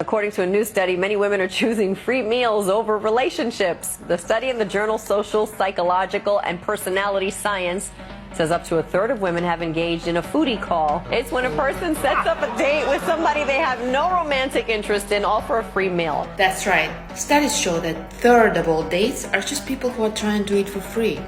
According to a new study, many women are choosing free meals over relationships. The study in the journal Social, Psychological, and Personality Science says up to a third of women have engaged in a foodie call. It's when a person sets up a date with somebody they have no romantic interest in, all for a free meal. That's right. Studies show that a third of all dates are just people who are trying to do it for free.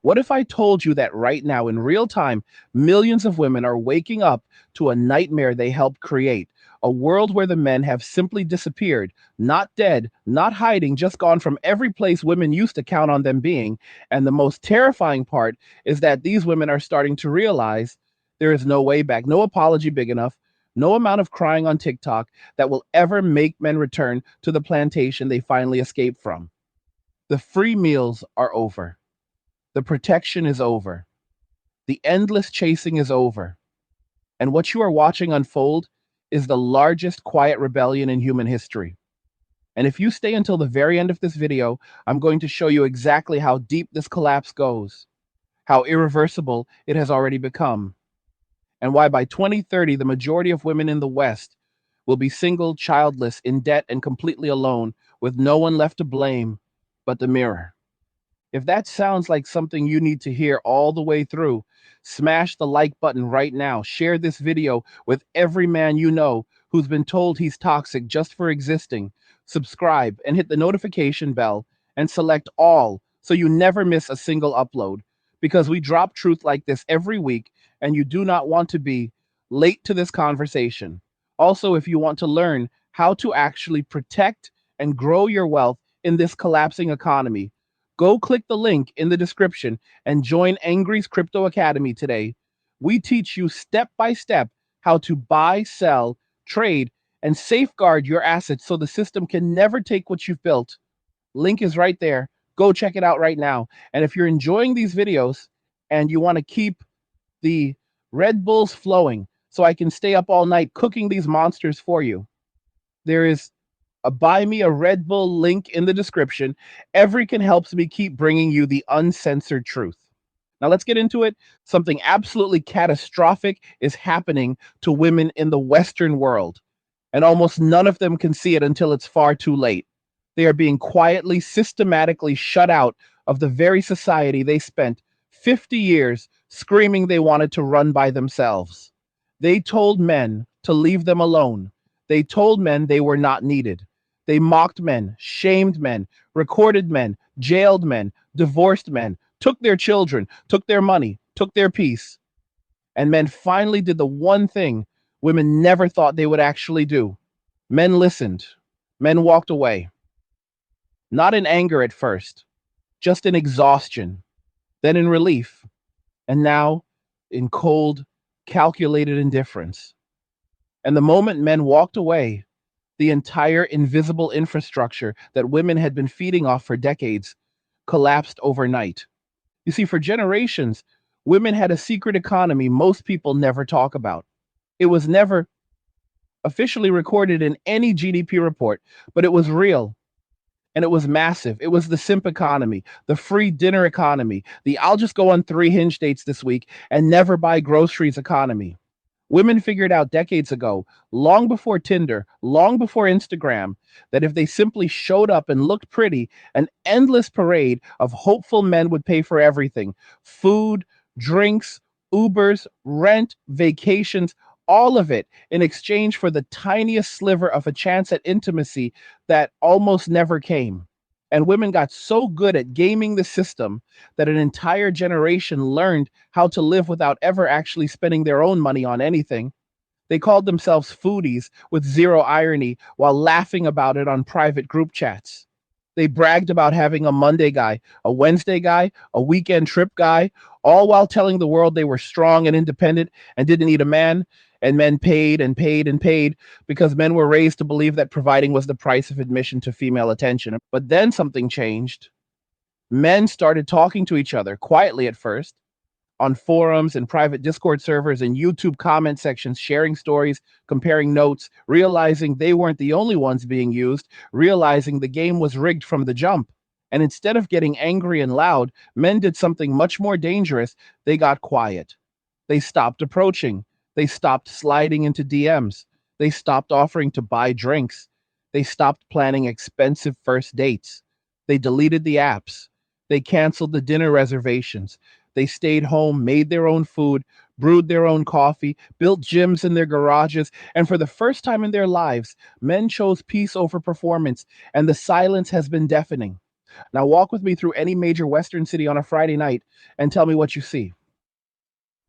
What if I told you that right now, in real time, millions of women are waking up to a nightmare they helped create? A world where the men have simply disappeared, not dead, not hiding, just gone from every place women used to count on them being. And the most terrifying part is that these women are starting to realize there is no way back, no apology big enough, no amount of crying on TikTok that will ever make men return to the plantation they finally escaped from. The free meals are over. The protection is over. The endless chasing is over. And what you are watching unfold is the largest quiet rebellion in human history. And if you stay until the very end of this video, I'm going to show you exactly how deep this collapse goes, how irreversible it has already become, and why by 2030, the majority of women in the West will be single, childless, in debt, and completely alone, with no one left to blame but the mirror. If that sounds like something you need to hear all the way through, smash the like button right now. Share this video with every man you know who's been told he's toxic just for existing. Subscribe and hit the notification bell and select all so you never miss a single upload, because we drop truth like this every week and you do not want to be late to this conversation. Also, if you want to learn how to actually protect and grow your wealth in this collapsing economy, go click the link in the description and join Angry's Crypto Academy today. We teach you step by step how to buy, sell, trade, and safeguard your assets so the system can never take what you've built. Link is right there. Go check it out right now. And if you're enjoying these videos and you want to keep the Red Bulls flowing so I can stay up all night cooking these monsters for you, there is a Buy Me a Red Bull link in the description. Everything helps me keep bringing you the uncensored truth. Now let's get into it. Something absolutely catastrophic is happening to women in the Western world, and almost none of them can see it until it's far too late. They are being quietly, systematically shut out of the very society they spent 50 years screaming they wanted to run by themselves. They told men to leave them alone. They told men they were not needed. They mocked men, shamed men, recorded men, jailed men, divorced men, took their children, took their money, took their peace. And men finally did the one thing women never thought they would actually do. Men listened. Men walked away. Not in anger at first, just in exhaustion, then in relief, and now in cold, calculated indifference. And the moment men walked away, the entire invisible infrastructure that women had been feeding off for decades collapsed overnight. You see, for generations, women had a secret economy most people never talk about. It was never officially recorded in any GDP report, but it was real. And it was massive. It was the simp economy, the free dinner economy, the I'll just go on 3 Hinge dates this week and never buy groceries economy. Women figured out decades ago, long before Tinder, long before Instagram, that if they simply showed up and looked pretty, an endless parade of hopeful men would pay for everything: food, drinks, Ubers, rent, vacations, all of it in exchange for the tiniest sliver of a chance at intimacy that almost never came. And women got so good at gaming the system that an entire generation learned how to live without ever actually spending their own money on anything. They called themselves foodies with zero irony while laughing about it on private group chats. They bragged about having a Monday guy, a Wednesday guy, a weekend trip guy, all while telling the world they were strong and independent and didn't need a man. And men paid and paid and paid because men were raised to believe that providing was the price of admission to female attention. But then something changed. Men started talking to each other, quietly at first, on forums and private Discord servers and YouTube comment sections, sharing stories, comparing notes, realizing they weren't the only ones being used, realizing the game was rigged from the jump. And instead of getting angry and loud, men did something much more dangerous. They got quiet. They stopped approaching. They stopped sliding into DMs. They stopped offering to buy drinks. They stopped planning expensive first dates. They deleted the apps. They canceled the dinner reservations. They stayed home, made their own food, brewed their own coffee, built gyms in their garages, and for the first time in their lives, men chose peace over performance, and the silence has been deafening. Now, walk with me through any major Western city on a Friday night and tell me what you see.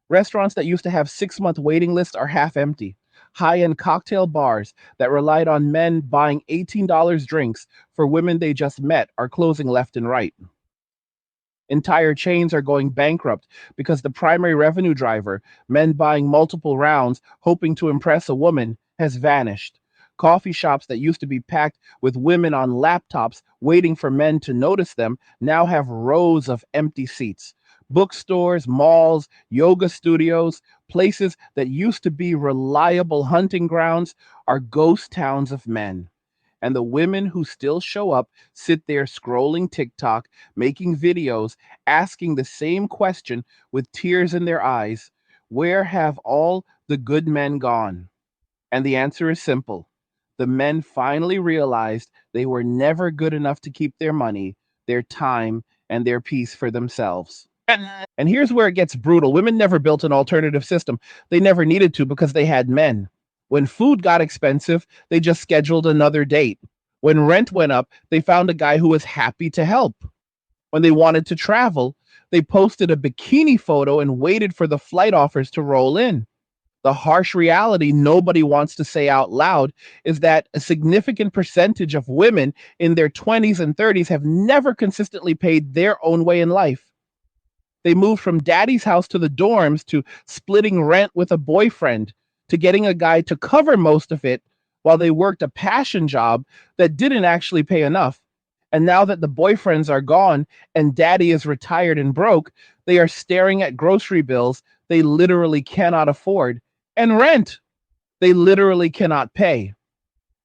Restaurants that used to have 6-month waiting lists are half empty. High end cocktail bars that relied on men buying $18 drinks for women they just met are closing left and right. Entire chains are going bankrupt because the primary revenue driver, men buying multiple rounds hoping to impress a woman, has vanished. Coffee shops that used to be packed with women on laptops waiting for men to notice them now have rows of empty seats. Bookstores, malls, yoga studios, places that used to be reliable hunting grounds are ghost towns of men. And the women who still show up sit there scrolling TikTok, making videos, asking the same question with tears in their eyes: where have all the good men gone? And the answer is simple. The men finally realized they were never good enough to keep their money, their time, and their peace for themselves. And here's where it gets brutal. Women never built an alternative system. They never needed to because they had men. When food got expensive, they just scheduled another date. When rent went up, they found a guy who was happy to help. When they wanted to travel, they posted a bikini photo and waited for the flight offers to roll in. The harsh reality nobody wants to say out loud is that a significant percentage of women in their 20s and 30s have never consistently paid their own way in life. They moved from daddy's house to the dorms to splitting rent with a boyfriend to getting a guy to cover most of it while they worked a passion job that didn't actually pay enough. And now that the boyfriends are gone and daddy is retired and broke, they are staring at grocery bills they literally cannot afford and rent they literally cannot pay.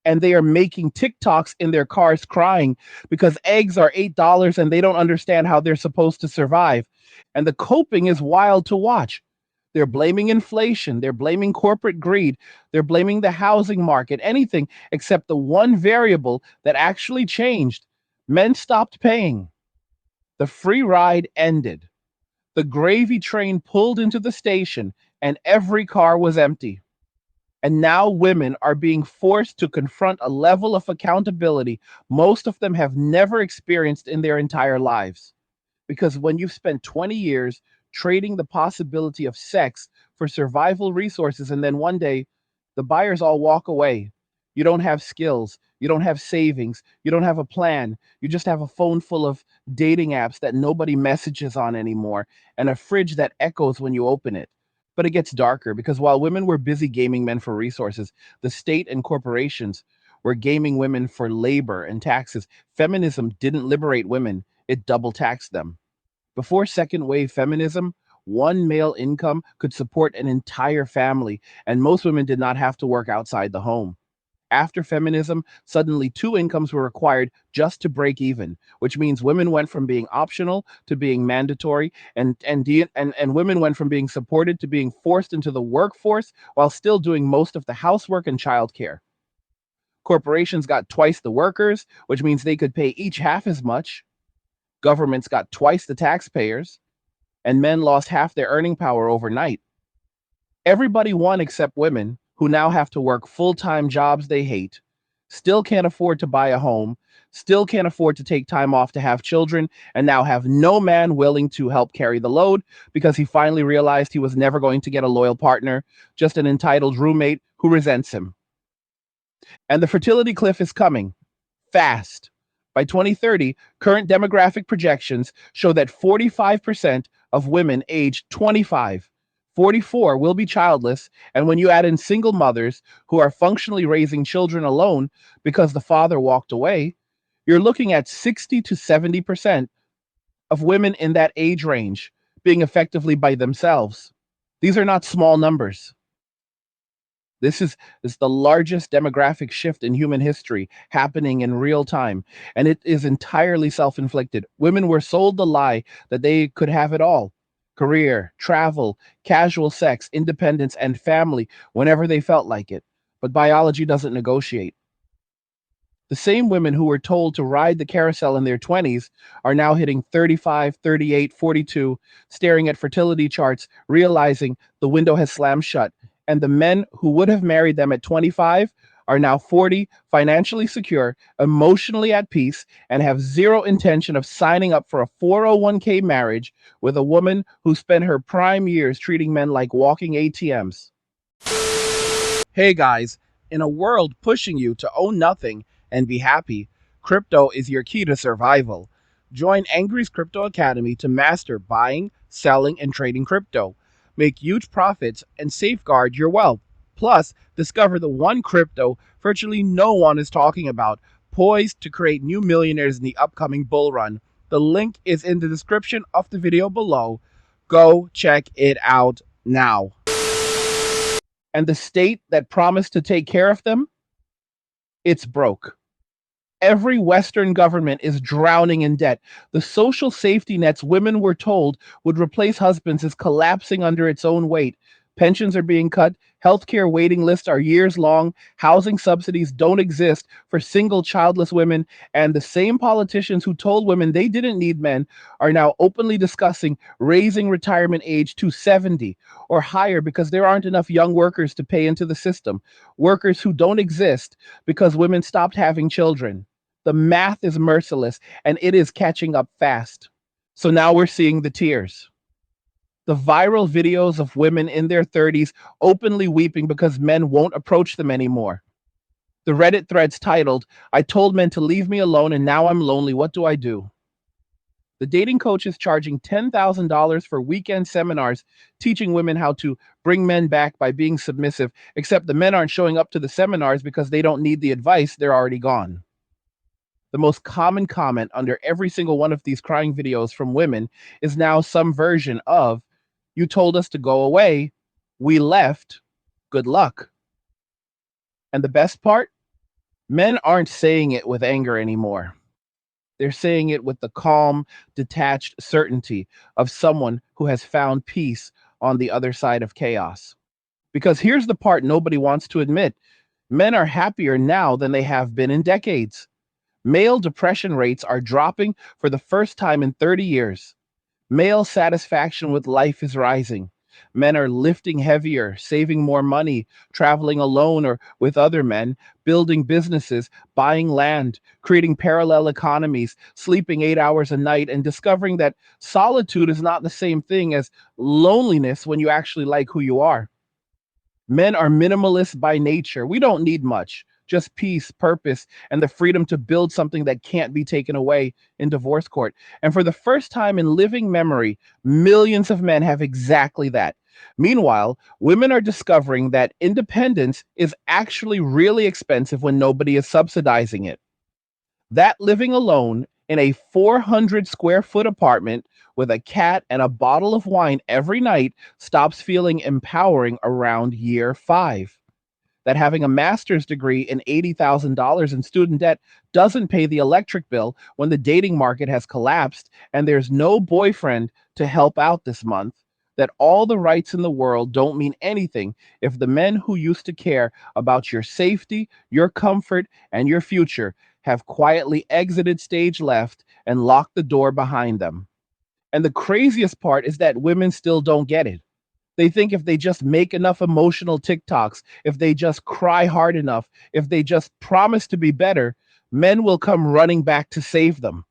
And they are making TikToks in their cars crying because eggs are $8 and they don't understand how they're supposed to survive. And the coping is wild to watch. They're blaming inflation, they're blaming corporate greed, they're blaming the housing market, anything except the one variable that actually changed. Men stopped paying. The free ride ended. The gravy train pulled into the station and every car was empty. And now women are being forced to confront a level of accountability most of them have never experienced in their entire lives. Because when you've spent 20 years trading the possibility of sex for survival resources, and then one day the buyers all walk away, you don't have skills, you don't have savings, you don't have a plan, you just have a phone full of dating apps that nobody messages on anymore, and a fridge that echoes when you open it. But it gets darker because while women were busy gaming men for resources, the state and corporations were gaming women for labor and taxes. Feminism didn't liberate women, it double taxed them. Before second wave feminism, one male income could support an entire family, and most women did not have to work outside the home. After feminism, suddenly two incomes were required just to break even, which means women went from being optional to being mandatory, and women went from being supported to being forced into the workforce while still doing most of the housework and childcare. Corporations got twice the workers, which means they could pay each half as much. Governments got twice the taxpayers, and men lost half their earning power overnight. Everybody won except women, who now have to work full time jobs they hate, still can't afford to buy a home, still can't afford to take time off to have children, and now have no man willing to help carry the load because he finally realized he was never going to get a loyal partner, just an entitled roommate who resents him. And the fertility cliff is coming fast. By 2030, current demographic projections show that 45% of women aged 25, 44 will be childless. And when you add in single mothers who are functionally raising children alone because the father walked away, you're looking at 60 to 70% of women in that age range being effectively by themselves. These are not small numbers. This is the largest demographic shift in human history happening in real time, and it is entirely self-inflicted. Women were sold the lie that they could have it all: career, travel, casual sex, independence, and family whenever they felt like it. but biology doesn't negotiate. The same women who were told to ride the carousel in their 20s are now hitting 35, 38, 42, staring at fertility charts, realizing the window has slammed shut. And the men who would have married them at 25 are now 40, financially secure, emotionally at peace, and have zero intention of signing up for a 401k marriage with a woman who spent her prime years treating men like walking ATMs. Hey guys, in a world pushing you to own nothing and be happy, crypto is your key to survival. Join Angry's Crypto Academy to master buying, selling, and trading crypto. Make huge profits and safeguard your wealth. Plus, discover the one crypto virtually no one is talking about, poised to create new millionaires in the upcoming bull run. The link is in the description of the video below. Go check it out now. And the state that promised to take care of them, it's broke. Every Western government is drowning in debt. The social safety nets women were told would replace husbands is collapsing under its own weight. Pensions are being cut. Healthcare waiting lists are years long. Housing subsidies don't exist for single childless women. And the same politicians who told women they didn't need men are now openly discussing raising retirement age to 70 or higher because there aren't enough young workers to pay into the system. Workers who don't exist because women stopped having children. The math is merciless and it is catching up fast. So now we're seeing the tears. The viral videos of women in their 30s openly weeping because men won't approach them anymore. The Reddit threads titled, "I told men to leave me alone and now I'm lonely. What do I do?" The dating coach is charging $10,000 for weekend seminars teaching women how to bring men back by being submissive, except the men aren't showing up to the seminars because they don't need the advice, they're already gone. The most common comment under every single one of these crying videos from women is now some version of, "You told us to go away. We left. Good luck." And the best part? Men aren't saying it with anger anymore. They're saying it with the calm, detached certainty of someone who has found peace on the other side of chaos. Because here's the part nobody wants to admit: men are happier now than they have been in decades. Male depression rates are dropping for the first time in 30 years. Male satisfaction with life is rising. Men are lifting heavier, saving more money, traveling alone or with other men, building businesses, buying land, creating parallel economies, sleeping 8 hours a night, and discovering that solitude is not the same thing as loneliness when you actually like who you are. Men are minimalists by nature. We don't need much, just peace, purpose, and the freedom to build something that can't be taken away in divorce court. And for the first time in living memory, millions of men have exactly that. Meanwhile, women are discovering that independence is actually really expensive when nobody is subsidizing it. That living alone in a 400 square foot apartment with a cat and a bottle of wine every night stops feeling empowering around year 5. That having a master's degree and $80,000 in student debt doesn't pay the electric bill when the dating market has collapsed and there's no boyfriend to help out this month. That all the rights in the world don't mean anything if the men who used to care about your safety, your comfort, and your future have quietly exited stage left and locked the door behind them. And the craziest part is that women still don't get it. They think if they just make enough emotional TikToks, if they just cry hard enough, if they just promise to be better, men will come running back to save them.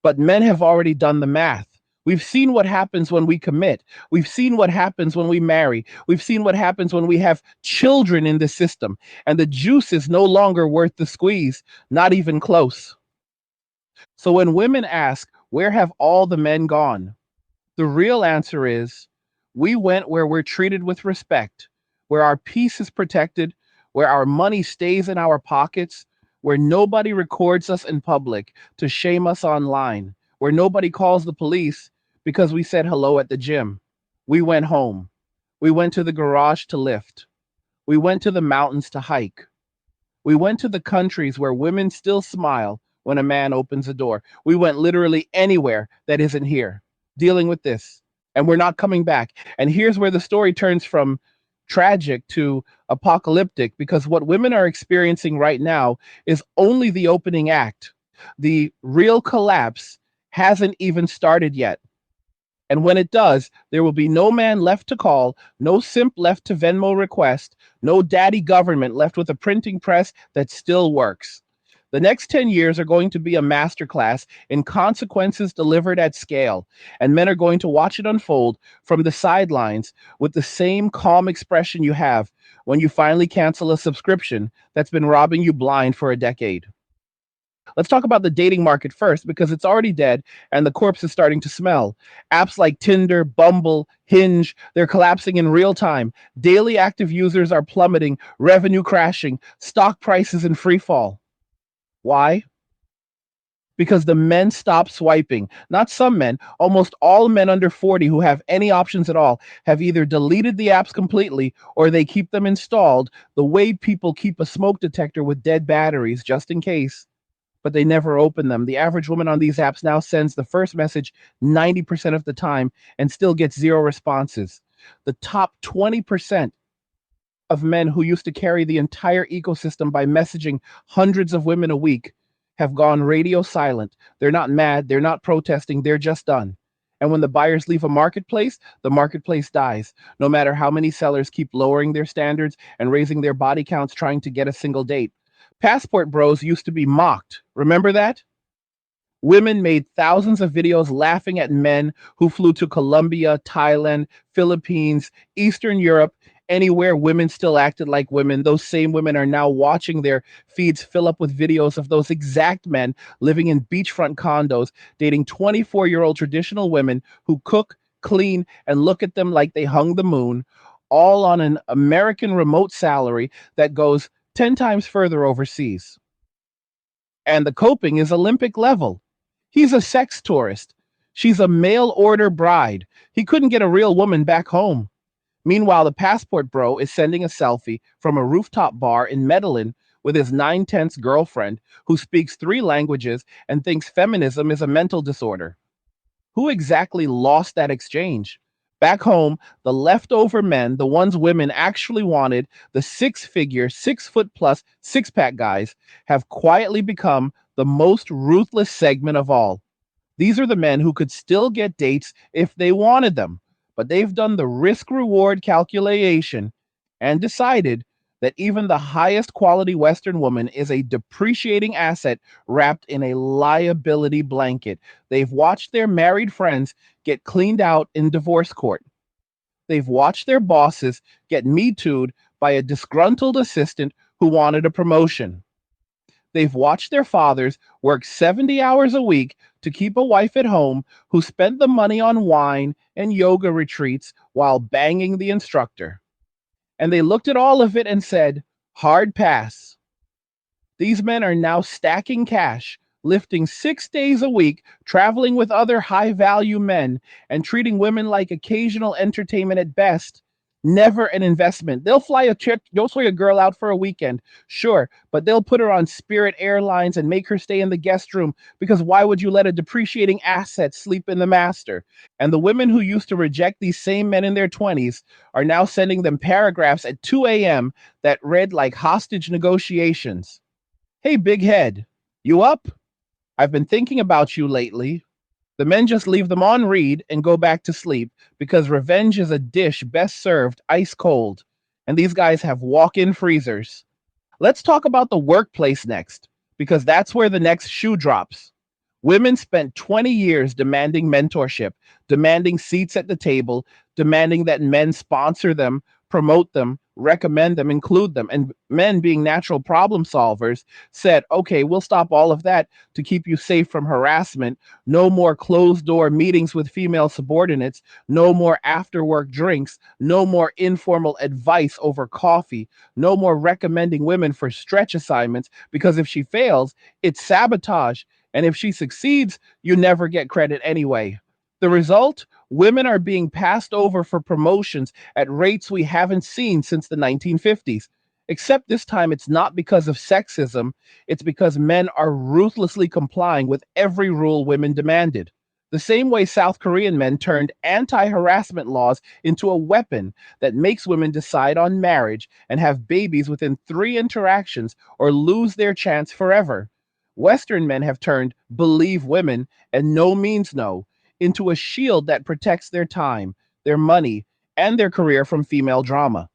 But men have already done the math. We've seen what happens when we commit. We've seen what happens when we marry. We've seen what happens when we have children in the system. And the juice is no longer worth the squeeze, not even close. So when women ask, where have all the men gone? The real answer is, we went where we're treated with respect, where our peace is protected, where our money stays in our pockets, where nobody records us in public to shame us online, where nobody calls the police because we said hello at the gym. We went home. We went to the garage to lift. We went to the mountains to hike. We went to the countries where women still smile when a man opens a door. We went literally anywhere that isn't here, dealing with this. And we're not coming back. And here's where the story turns from tragic to apocalyptic, because what women are experiencing right now is only the opening act. The real collapse hasn't even started yet. And when it does, there will be no man left to call, no simp left to Venmo request, no daddy government left with a printing press that still works. The next 10 years are going to be a masterclass in consequences delivered at scale, and men are going to watch it unfold from the sidelines with the same calm expression you have when you finally cancel a subscription that's been robbing you blind for a decade. Let's talk about the dating market first, because it's already dead and the corpse is starting to smell. Apps like Tinder, Bumble, Hinge, they're collapsing in real time. Daily active users are plummeting, revenue crashing, stock prices in free fall. Why? Because the men stop swiping. Not some men, almost all men under 40 who have any options at all have either deleted the apps completely or they keep them installed the way people keep a smoke detector with dead batteries just in case, but they never open them. The average woman on these apps now sends the first message 90% of the time and still gets zero responses. The top 20% of men who used to carry the entire ecosystem by messaging hundreds of women a week have gone radio silent. They're not mad, they're not protesting, they're just done. And when the buyers leave a marketplace, the marketplace dies, no matter how many sellers keep lowering their standards and raising their body counts trying to get a single date. Passport bros used to be mocked. Remember that? Women made thousands of videos laughing at men who flew to Colombia, Thailand, Philippines, Eastern Europe, anywhere women still acted like women. Those same women are now watching their feeds fill up with videos of those exact men living in beachfront condos, dating 24-year-old traditional women who cook, clean, and look at them like they hung the moon, all on an American remote salary that goes 10 times further overseas. And the coping is Olympic level. He's a sex tourist. She's a mail order bride. He couldn't get a real woman back home. Meanwhile, the passport bro is sending a selfie from a rooftop bar in Medellin with his 9/10 girlfriend who speaks 3 languages and thinks feminism is a mental disorder. Who exactly lost that exchange? Back home, the leftover men, the ones women actually wanted, the 6-figure, 6 foot plus, 6-pack guys, have quietly become the most ruthless segment of all. These are the men who could still get dates if they wanted them, but they've done the risk reward calculation and decided that even the highest quality Western woman is a depreciating asset wrapped in a liability blanket. They've watched their married friends get cleaned out in divorce court. They've watched their bosses get Me Too'd by a disgruntled assistant who wanted a promotion. They've watched their fathers work 70 hours a week to keep a wife at home who spent the money on wine and yoga retreats while banging the instructor. And they looked at all of it and said, hard pass. These men are now stacking cash, lifting 6 days a week, traveling with other high value men, and treating women like occasional entertainment at best. Never an investment. They'll fly a girl out for a weekend, sure, but they'll put her on Spirit Airlines and make her stay in the guest room, because why would you let a depreciating asset sleep in the master? And the women who used to reject these same men in their 20s are now sending them paragraphs at 2 a.m. that read like hostage negotiations. Hey, big head, you up? I've been thinking about you lately. The men just leave them on read and go back to sleep because revenge is a dish best served ice cold. And these guys have walk in freezers. Let's talk about the workplace next, because that's where the next shoe drops. Women spent 20 years demanding mentorship, demanding seats at the table, demanding that men sponsor them, promote them, recommend them, include them. And men, being natural problem solvers, said, okay, we'll stop all of that to keep you safe from harassment. No more closed door meetings with female subordinates. No more after work drinks. No more informal advice over coffee. No more recommending women for stretch assignments, because if she fails, it's sabotage. And if she succeeds, you never get credit anyway. The result? Women are being passed over for promotions at rates we haven't seen since the 1950s. Except this time it's not because of sexism, it's because men are ruthlessly complying with every rule women demanded. The same way South Korean men turned anti harassment laws into a weapon that makes women decide on marriage and have babies within 3 interactions or lose their chance forever. Western men have turned believe women and no means no into a shield that protects their time, their money, and their career from female drama.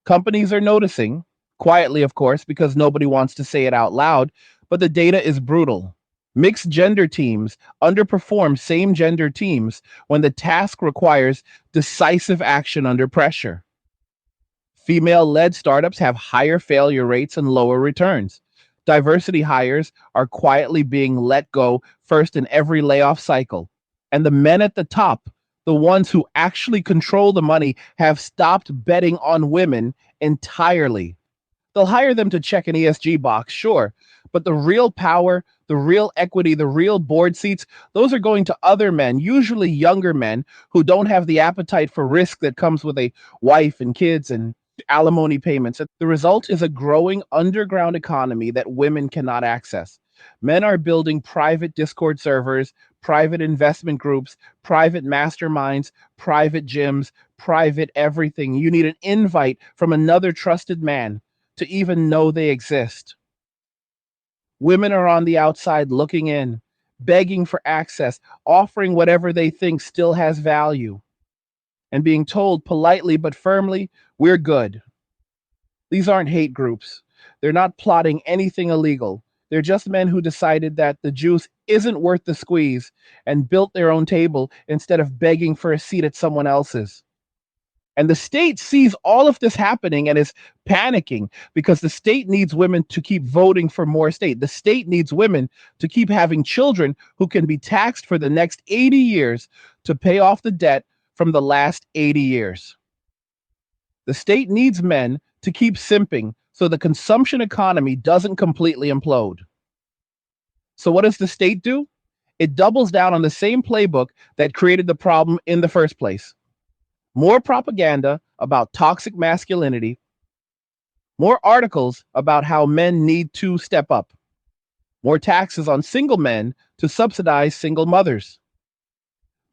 Companies are noticing, quietly, of course, because nobody wants to say it out loud, but the data is brutal. Mixed gender teams underperform same gender teams when the task requires decisive action under pressure. Female led startups have higher failure rates and lower returns. Diversity hires are quietly being let go first in every layoff cycle. And the men at the top, the ones who actually control the money, have stopped betting on women entirely. They'll hire them to check an ESG box, sure, but the real power, the real equity, the real board seats, those are going to other men, usually younger men who don't have the appetite for risk that comes with a wife and kids and alimony payments. The result is a growing underground economy that women cannot access. Men are building private Discord servers, private investment groups, private masterminds, private gyms, private everything. You need an invite from another trusted man to even know they exist. Women are on the outside looking in, begging for access, offering whatever they think still has value, and being told politely but firmly, we're good. These aren't hate groups. They're not plotting anything illegal. They're just men who decided that the juice isn't worth the squeeze and built their own table instead of begging for a seat at someone else's. And the state sees all of this happening and is panicking because the state needs women to keep voting for more state. The state needs women to keep having children who can be taxed for the next 80 years to pay off the debt from the last 80 years. The state needs men to keep simping so the consumption economy doesn't completely implode. So what does the state do? It doubles down on the same playbook that created the problem in the first place. More propaganda about toxic masculinity, more articles about how men need to step up, more taxes on single men to subsidize single mothers,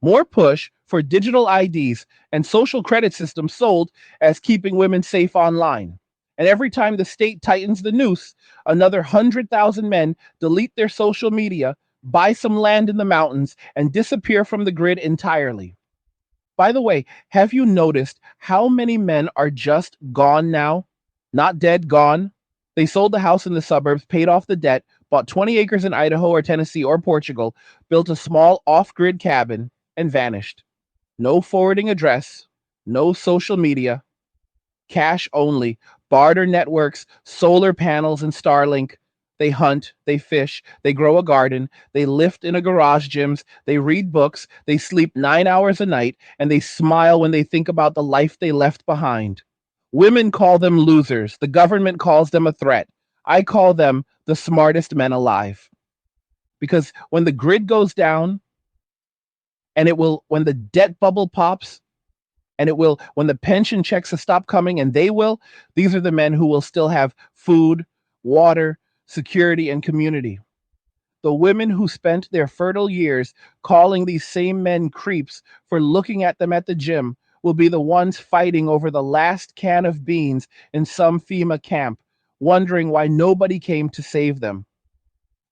more push for digital IDs and social credit systems sold as keeping women safe online. And every time the state tightens the noose, another 100,000 men delete their social media, buy some land in the mountains, and disappear from the grid entirely. By the way, have you noticed how many men are just gone now? Not dead, gone. They sold the house in the suburbs, paid off the debt, bought 20 acres in Idaho or Tennessee or Portugal, built a small off grid cabin, and vanished. No forwarding address, no social media, cash only, barter networks, solar panels, and Starlink. They hunt, they fish, they grow a garden, they lift in a garage gyms, they read books, they sleep 9 hours a night, and they smile when they think about the life they left behind. Women call them losers. The government calls them a threat. I call them the smartest men alive. Because when the grid goes down, and it will, when the debt bubble pops, and it will, when the pension checks stop coming, and they will, these are the men who will still have food, water, security, and community. The women who spent their fertile years calling these same men creeps for looking at them at the gym will be the ones fighting over the last can of beans in some FEMA camp, wondering why nobody came to save them.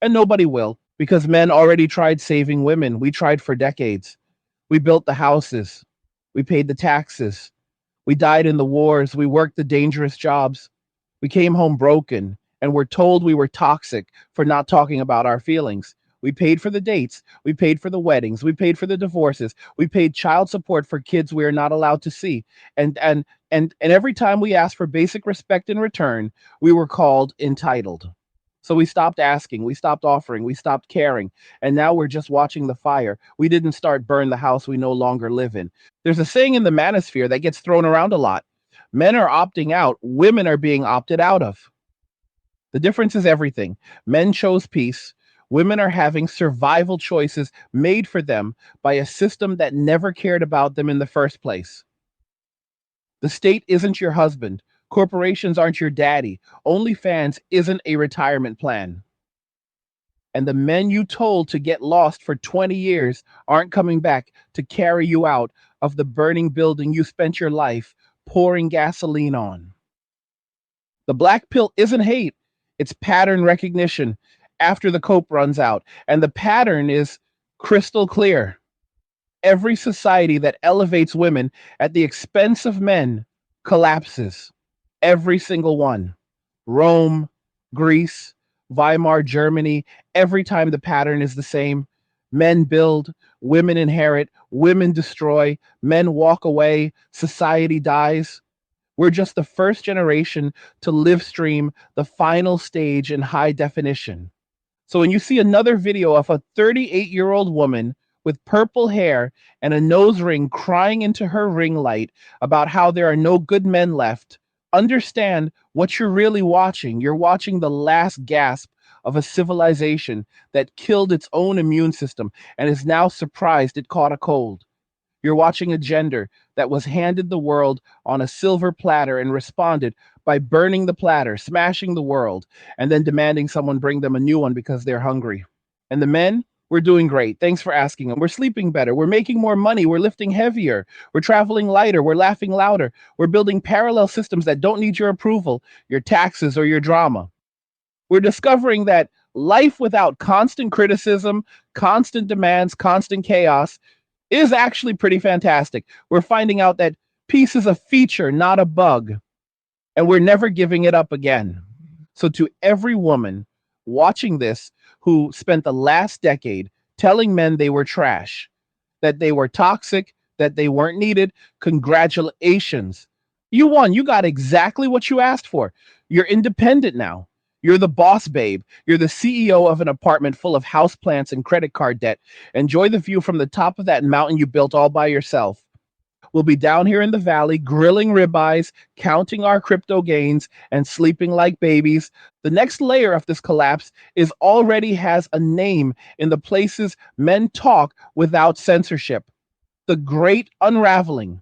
And nobody will, because men already tried saving women. We tried for decades. We built the houses. We paid the taxes. We died in the wars. We worked the dangerous jobs. We came home broken and were told we were toxic for not talking about our feelings. We paid for the dates. We paid for the weddings. We paid for the divorces. We paid child support for kids we are not allowed to see. And every time we asked for basic respect in return, we were called entitled. So we stopped asking, we stopped offering, we stopped caring, and now we're just watching the fire. We didn't start burn the house we no longer live in. There's a saying in the manosphere that gets thrown around a lot. Men are opting out, women are being opted out of. The difference is everything. Men chose peace. Women are having survival choices made for them by a system that never cared about them in the first place. The state isn't your husband. Corporations aren't your daddy. OnlyFans isn't a retirement plan. And the men you told to get lost for 20 years aren't coming back to carry you out of the burning building you spent your life pouring gasoline on. The black pill isn't hate, it's pattern recognition after the cope runs out. And the pattern is crystal clear. Every society that elevates women at the expense of men collapses. Every single one. Rome, Greece, Weimar, Germany, every time the pattern is the same. Men build, women inherit, women destroy, men walk away, society dies. We're just the first generation to live stream the final stage in high definition. So when you see another video of a 38-year-old woman with purple hair and a nose ring crying into her ring light about how there are no good men left, understand what you're really watching. You're watching the last gasp of a civilization that killed its own immune system and is now surprised it caught a cold. You're watching a gender that was handed the world on a silver platter and responded by burning the platter, smashing the world, and then demanding someone bring them a new one because they're hungry. And the men, we're doing great. Thanks for asking them. We're sleeping better. We're making more money. We're lifting heavier. We're traveling lighter. We're laughing louder. We're building parallel systems that don't need your approval, your taxes, or your drama. We're discovering that life without constant criticism, constant demands, constant chaos is actually pretty fantastic. We're finding out that peace is a feature, not a bug, and we're never giving it up again. So, to every woman watching this who spent the last decade telling men they were trash, that they were toxic, that they weren't needed, congratulations. You won. You got exactly what you asked for. You're independent now. You're the boss, babe. You're the CEO of an apartment full of houseplants and credit card debt. Enjoy the view from the top of that mountain you built all by yourself. We'll be down here in the valley, grilling ribeyes, counting our crypto gains, and sleeping like babies. The next layer of this collapse is already has a name in the places men talk without censorship. The Great Unraveling.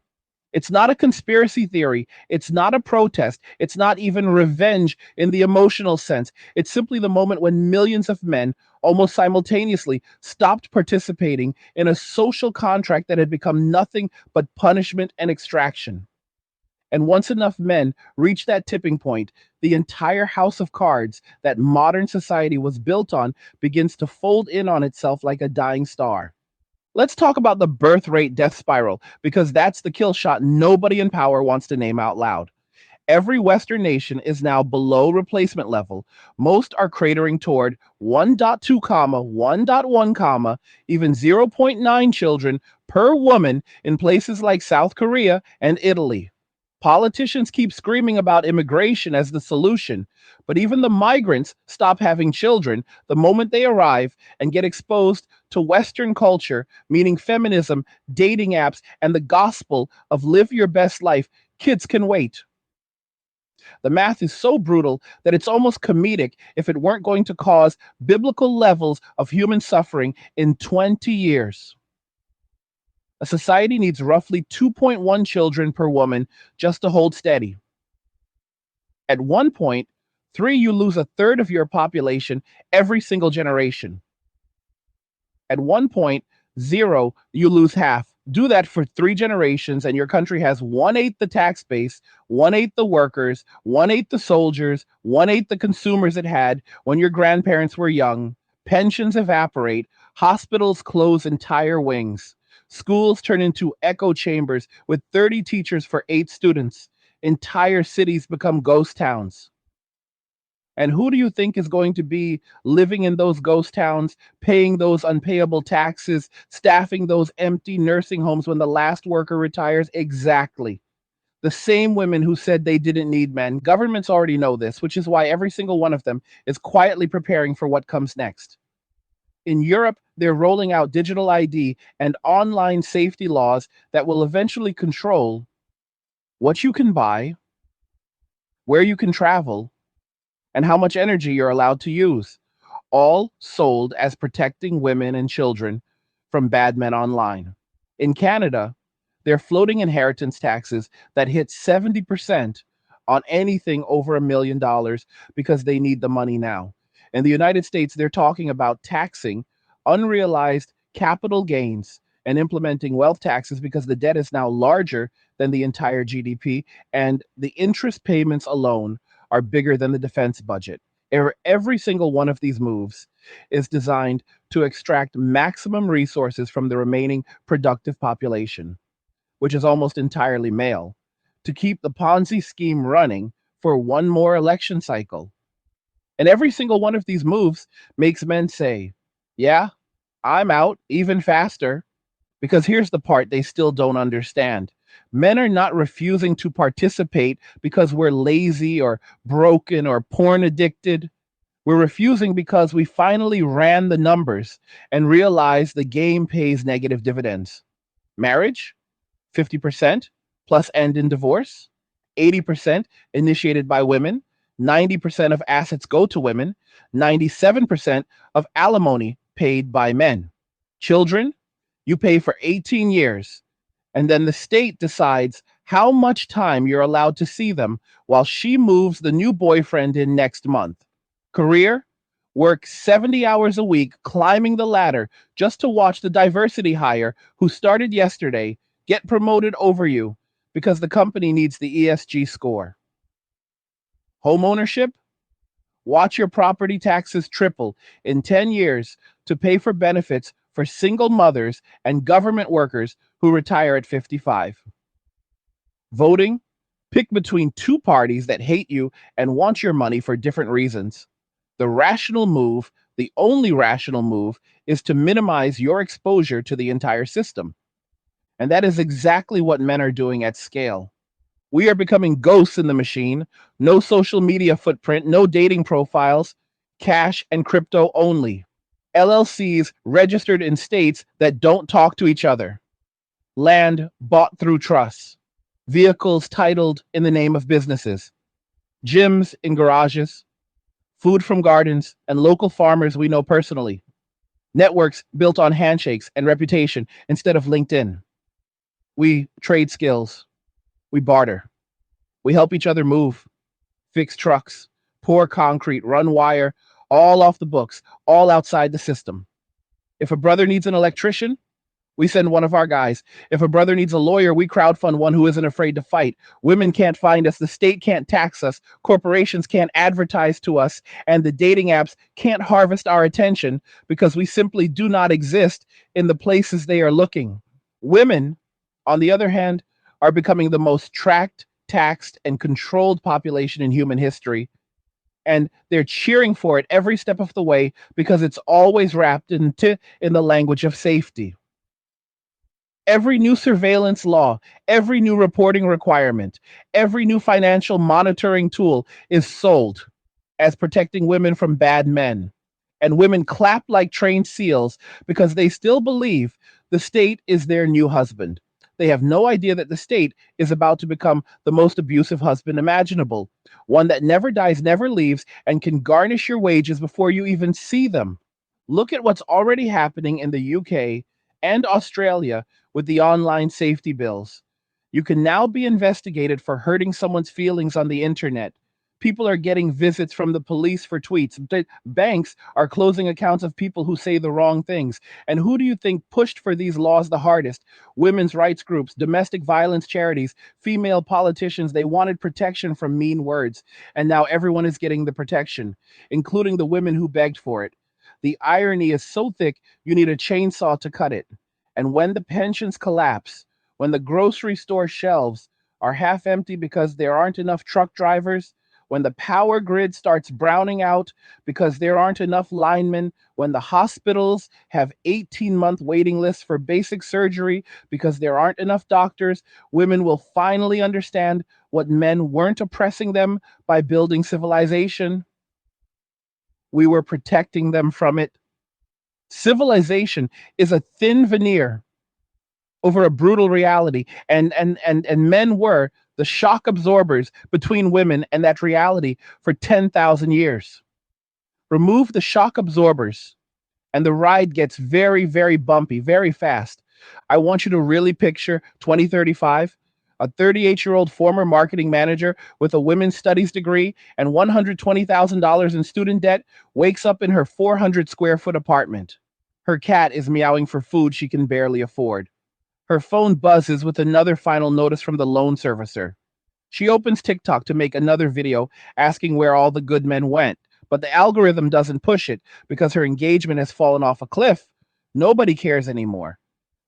It's not a conspiracy theory. It's not a protest. It's not even revenge in the emotional sense. It's simply the moment when millions of men almost simultaneously stopped participating in a social contract that had become nothing but punishment and extraction. And once enough men reach that tipping point, the entire house of cards that modern society was built on begins to fold in on itself like a dying star. Let's talk about the birth rate death spiral, because that's the kill shot nobody in power wants to name out loud. Every Western nation is now below replacement level. Most are cratering toward 1.2 comma, 1.1 comma, even zero point 0.9 children per woman in places like South Korea and Italy. Politicians keep screaming about immigration as the solution, but even the migrants stop having children the moment they arrive and get exposed to Western culture, meaning feminism, dating apps, and the gospel of live your best life. Kids can wait. The math is so brutal that it's almost comedic if it weren't going to cause biblical levels of human suffering in 20 years. A society needs roughly 2.1 children per woman just to hold steady. At one point, three, you lose a third of your population every single generation. At one point, zero, you lose half. Do that for three generations, and your country has 1/8 the tax base, 1/8 the workers, 1/8 the soldiers, 1/8 the consumers it had when your grandparents were young. Pensions evaporate, hospitals close entire wings, schools turn into echo chambers with 30 teachers for 8 students, entire cities become ghost towns. And who do you think is going to be living in those ghost towns, paying those unpayable taxes, staffing those empty nursing homes when the last worker retires? Exactly. The same women who said they didn't need men. Governments already know this, which is why every single one of them is quietly preparing for what comes next. In Europe, they're rolling out digital ID and online safety laws that will eventually control what you can buy, where you can travel, and how much energy you're allowed to use, all sold as protecting women and children from bad men online. In Canada, they're floating inheritance taxes that hit 70% on anything over $1 million because they need the money now. In the United States, they're talking about taxing unrealized capital gains and implementing wealth taxes because the debt is now larger than the entire GDP, and the interest payments alone are bigger than the defense budget. Every single one of these moves is designed to extract maximum resources from the remaining productive population, which is almost entirely male, to keep the Ponzi scheme running for one more election cycle. And every single one of these moves makes men say, yeah, I'm out even faster. Because here's the part they still don't understand. Men are not refusing to participate because we're lazy or broken or porn addicted. We're refusing because we finally ran the numbers and realized the game pays negative dividends. Marriage, 50% plus end in divorce, 80% initiated by women, 90% of assets go to women, 97% of alimony paid by men. Children, you pay for 18 years, and then the state decides how much time you're allowed to see them while she moves the new boyfriend in next month. Career, work 70 hours a week climbing the ladder just to watch the diversity hire who started yesterday get promoted over you because the company needs the ESG score. Home ownership, watch your property taxes triple in 10 years to pay for benefits for single mothers and government workers who retire at 55. Voting, pick between two parties that hate you and want your money for different reasons. The rational move, the only rational move, is to minimize your exposure to the entire system. And that is exactly what men are doing at scale. We are becoming ghosts in the machine, no social media footprint, no dating profiles, cash and crypto only. LLCs registered in states that don't talk to each other. Land bought through trusts. Vehicles titled in the name of businesses. Gyms in garages. Food from gardens and local farmers we know personally. Networks built on handshakes and reputation instead of LinkedIn. We trade skills. We barter. We help each other move, fix trucks, pour concrete, run wire, all off the books, all outside the system. If a brother needs an electrician, we send one of our guys. If a brother needs a lawyer, we crowdfund one who isn't afraid to fight. Women can't find us. The state can't tax us. Corporations can't advertise to us. And the dating apps can't harvest our attention because we simply do not exist in the places they are looking. Women, on the other hand, are becoming the most tracked, taxed, and controlled population in human history. And they're cheering for it every step of the way because it's always wrapped in the language of safety. Every new surveillance law, every new reporting requirement, every new financial monitoring tool is sold as protecting women from bad men. And women clap like trained seals because they still believe the state is their new husband. They have no idea that the state is about to become the most abusive husband imaginable, one that never dies, never leaves, and can garnish your wages before you even see them. Look at what's already happening in the UK and Australia with the online safety bills. You can now be investigated for hurting someone's feelings on the internet. People are getting visits from the police for tweets. Banks are closing accounts of people who say the wrong things. And who do you think pushed for these laws the hardest? Women's rights groups, domestic violence charities, female politicians. They wanted protection from mean words. And now everyone is getting the protection, including the women who begged for it. The irony is so thick, you need a chainsaw to cut it. And when the pensions collapse, when the grocery store shelves are half empty because there aren't enough truck drivers, when the power grid starts browning out because there aren't enough linemen, when the hospitals have 18-month waiting lists for basic surgery because there aren't enough doctors, women will finally understand what men weren't oppressing them by building civilization. We were protecting them from it. Civilization is a thin veneer over a brutal reality, and men were the shock absorbers between women and that reality for 10,000 years. Remove the shock absorbers, and the ride gets very, very bumpy, very fast. I want you to really picture 2035. A 38-year-old former marketing manager with a women's studies degree and $120,000 in student debt wakes up in her 400 square foot apartment. Her cat is meowing for food she can barely afford. Her phone buzzes with another final notice from the loan servicer. She opens TikTok to make another video asking where all the good men went, but the algorithm doesn't push it because her engagement has fallen off a cliff. Nobody cares anymore.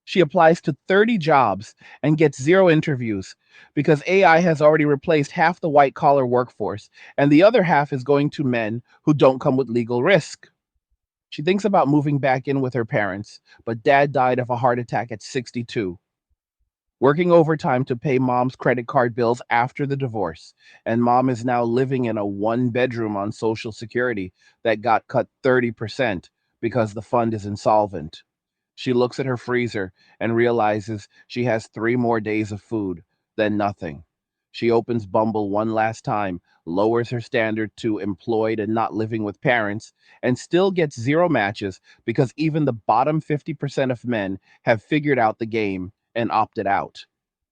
She applies to 30 jobs and gets zero interviews because AI has already replaced half the white collar workforce, and the other half is going to men who don't come with legal risk. She thinks about moving back in with her parents, but dad died of a heart attack at 62. Working overtime to pay mom's credit card bills after the divorce, and mom is now living in a one bedroom on Social Security that got cut 30% because the fund is insolvent. She looks at her freezer and realizes she has 3 more days of food, then nothing. She opens Bumble one last time, lowers her standard to employed and not living with parents, and still gets zero matches because even the bottom 50% of men have figured out the game and opted out.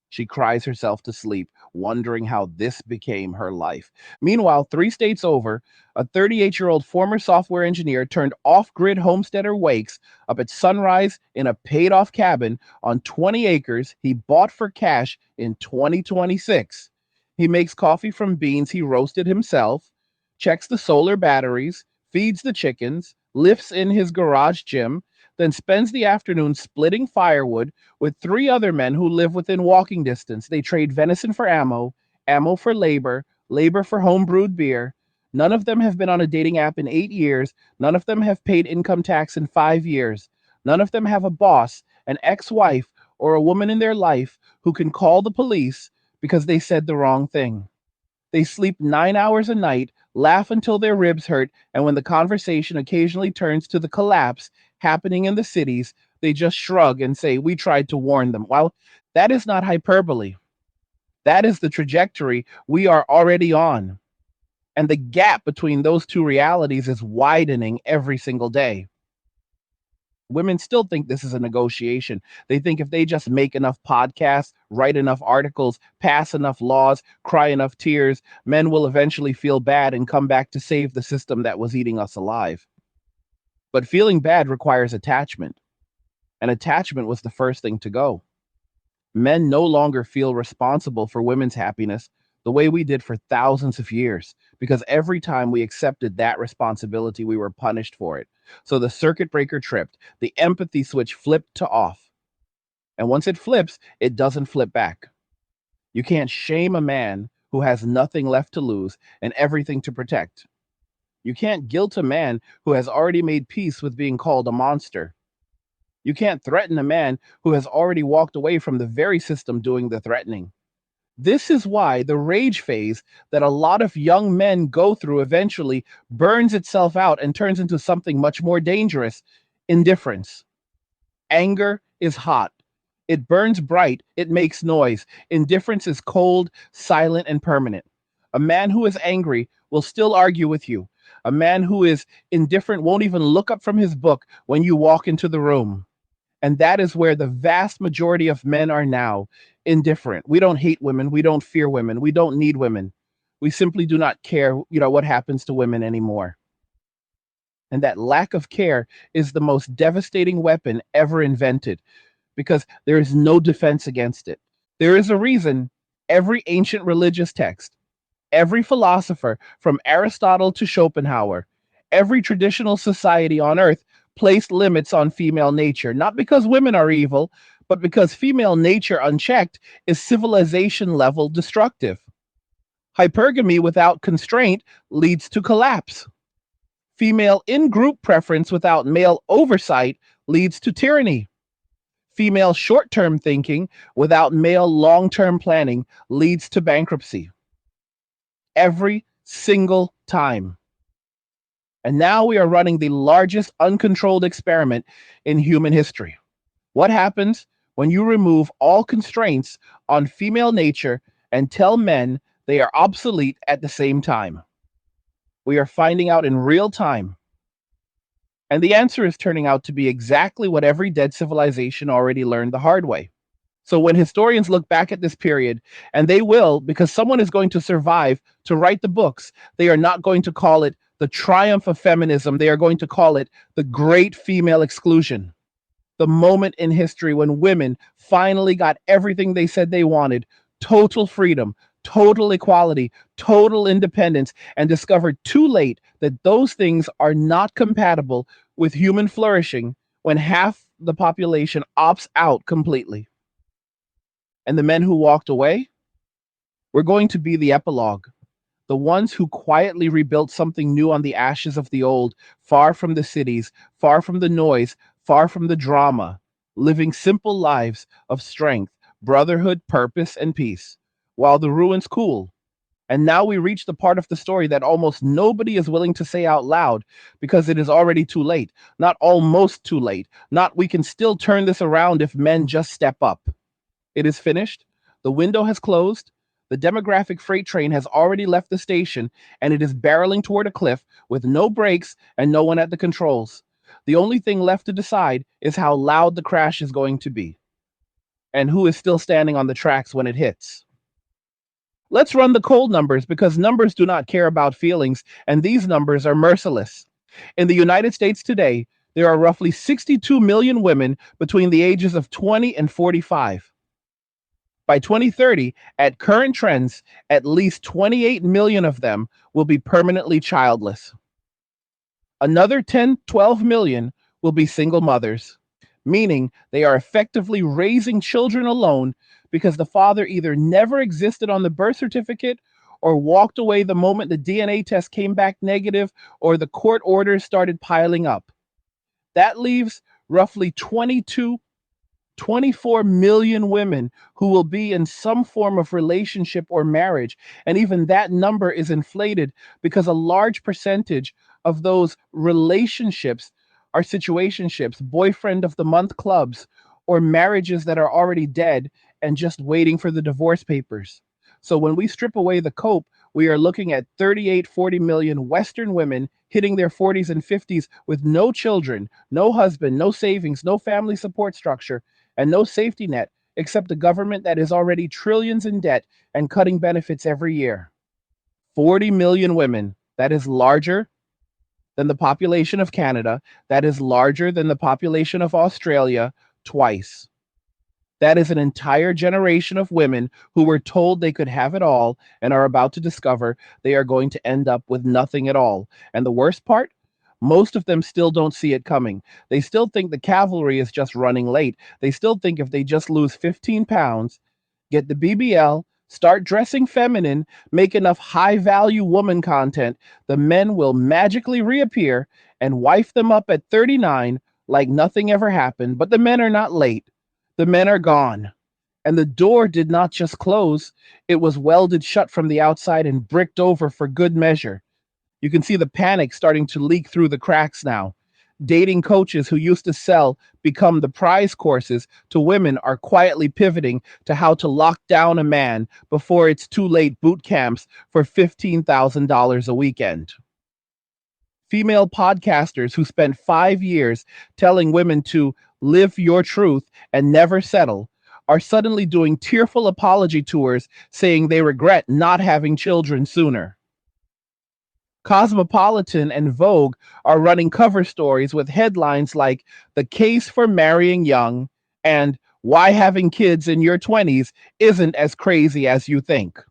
She cries herself to sleep, wondering how this became her life. Meanwhile, 3 states over, a 38-year-old former software engineer turned off grid homesteader wakes up at sunrise in a paid off cabin on 20 acres he bought for cash in 2026. He makes coffee from beans he roasted himself, checks the solar batteries, feeds the chickens, lifts in his garage gym, then spends the afternoon splitting firewood with 3 other men who live within walking distance. They trade venison for ammo, ammo for labor, labor for home-brewed beer. None of them have been on a dating app in 8 years. None of them have paid income tax in 5 years. None of them have a boss, an ex-wife, or a woman in their life who can call the police because they said the wrong thing. They sleep 9 hours a night, laugh until their ribs hurt, and when the conversation occasionally turns to the collapse happening in the cities, they just shrug and say, "We tried to warn them." Well, that is not hyperbole. That is the trajectory we are already on. And the gap between those two realities is widening every single day. Women still think this is a negotiation. They think if they just make enough podcasts, write enough articles, pass enough laws, cry enough tears, men will eventually feel bad and come back to save the system that was eating us alive. But feeling bad requires attachment, and attachment was the first thing to go. Men no longer feel responsible for women's happiness the way we did for thousands of years, because every time we accepted that responsibility, we were punished for it. So the circuit breaker tripped, the empathy switch flipped to off. And once it flips, it doesn't flip back. You can't shame a man who has nothing left to lose and everything to protect. You can't guilt a man who has already made peace with being called a monster. You can't threaten a man who has already walked away from the very system doing the threatening. This is why the rage phase that a lot of young men go through eventually burns itself out and turns into something much more dangerous: indifference. Anger is hot. It burns bright. It makes noise. Indifference is cold, silent, and permanent. A man who is angry will still argue with you. A man who is indifferent won't even look up from his book when you walk into the room. And that is where the vast majority of men are now: indifferent. We don't hate women. We don't fear women. We don't need women. We simply do not care, what happens to women anymore. And that lack of care is the most devastating weapon ever invented because there is no defense against it. There is a reason every ancient religious text, every philosopher from Aristotle to Schopenhauer, every traditional society on earth placed limits on female nature, not because women are evil, but because female nature unchecked is civilization level destructive. Hypergamy without constraint leads to collapse. Female in-group preference without male oversight leads to tyranny. Female short-term thinking without male long-term planning leads to bankruptcy. Every single time. And now we are running the largest uncontrolled experiment in human history. What happens when you remove all constraints on female nature and tell men they are obsolete at the same time? We are finding out in real time. And the answer is turning out to be exactly what every dead civilization already learned the hard way. So when historians look back at this period, and they will, because someone is going to survive to write the books, they are not going to call it the triumph of feminism. They are going to call it the great female exclusion. The moment in history when women finally got everything they said they wanted: total freedom, total equality, total independence, and discovered too late that those things are not compatible with human flourishing when half the population opts out completely. And the men who walked away were going to be the epilogue, the ones who quietly rebuilt something new on the ashes of the old, far from the cities, far from the noise, far from the drama, living simple lives of strength, brotherhood, purpose, and peace, while the ruins cool. And now we reach the part of the story that almost nobody is willing to say out loud because it is already too late. Not almost too late. Not we can still turn this around if men just step up. It is finished. The window has closed. The demographic freight train has already left the station, and it is barreling toward a cliff with no brakes and no one at the controls. The only thing left to decide is how loud the crash is going to be and who is still standing on the tracks when it hits. Let's run the cold numbers, because numbers do not care about feelings, and these numbers are merciless. In the United States today, there are roughly 62 million women between the ages of 20 and 45. By 2030, at current trends, at least 28 million of them will be permanently childless. Another 10, 12 million will be single mothers, meaning they are effectively raising children alone because the father either never existed on the birth certificate or walked away the moment the DNA test came back negative or the court orders started piling up. That leaves roughly 24 million women who will be in some form of relationship or marriage. And even that number is inflated because a large percentage of those relationships are situationships, boyfriend of the month clubs, or marriages that are already dead and just waiting for the divorce papers. So when we strip away the cope, we are looking at 38, 40 million Western women hitting their 40s and 50s with no children, no husband, no savings, no family support structure, and no safety net except a government that is already trillions in debt and cutting benefits every year. 40 million women. That is larger than the population of Canada. That is larger than the population of Australia twice. That is an entire generation of women who were told they could have it all and are about to discover they are going to end up with nothing at all. And the worst part? Most of them still don't see it coming. They still think the cavalry is just running late. They still think if they just lose 15 pounds, get the BBL, start dressing feminine, make enough high value woman content, the men will magically reappear and wife them up at 39 like nothing ever happened. But the men are not late. The men are gone. And the door did not just close, it was welded shut from the outside and bricked over for good measure. You can see the panic starting to leak through the cracks now. Dating coaches who used to sell become the prize courses to women are quietly pivoting to how to lock down a man before it's too late boot camps for $15,000 a weekend. Female podcasters who spent 5 years telling women to live your truth and never settle are suddenly doing tearful apology tours saying they regret not having children sooner. Cosmopolitan and Vogue are running cover stories with headlines like "The Case for Marrying Young" and "Why Having Kids in Your 20s Isn't as Crazy as You Think."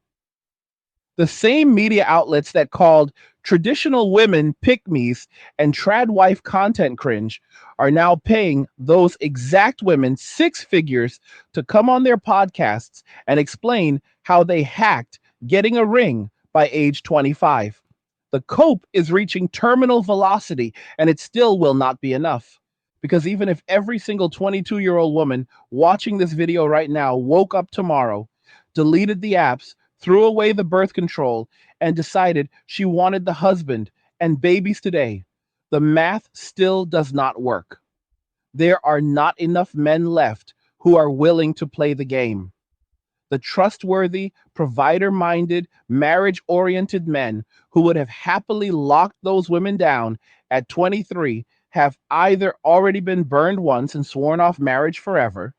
The same media outlets that called traditional women pick-me's and trad wife content cringe are now paying those exact women six figures to come on their podcasts and explain how they hacked getting a ring by age 25. The cope is reaching terminal velocity, and it still will not be enough. Because even if every single 22-year-old woman watching this video right now woke up tomorrow, deleted the apps, threw away the birth control, and decided she wanted the husband and babies today, the math still does not work. There are not enough men left who are willing to play the game. The trustworthy, provider-minded, marriage-oriented men who would have happily locked those women down at 23 have either already been burned once and sworn off marriage forever,